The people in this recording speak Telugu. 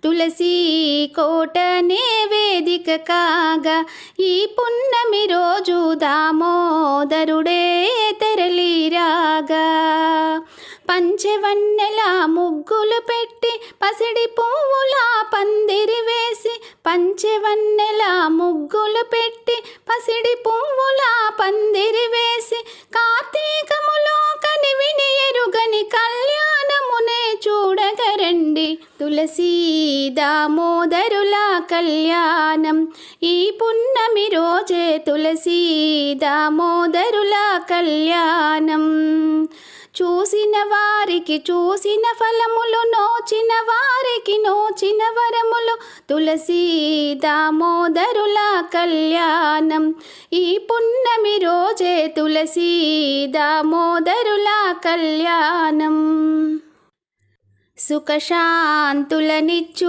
తులసి కోటనే వేదిక కాగా ఈ పున్నమి రోజు దామోదరుడే తెరలిరాగా పంచవన్నెల ముగ్గులు పెట్టి పసిడి పువ్వుల పందిరి వేసి పంచవన్నెల ముగ్గులు పెట్టి పసిడి పువ్వుల పందిరి వేసి కార్తీకములో కనివిని ఎరుగని కళ్యాణమునే చూడగరండి తులసి దామోదరుల కళ్యాణం ఈ పున్నమి రోజే తులసి దామోదరుల కళ్యాణం చూసిన వారికి చూసిన ఫలములు నోచిన వారికి నోచిన వరములు తులసి దామోదరుల కళ్యాణం ఈ పున్నమి రోజే తులసి దామోదరుల కళ్యాణం సుఖశాంతులనిచ్చు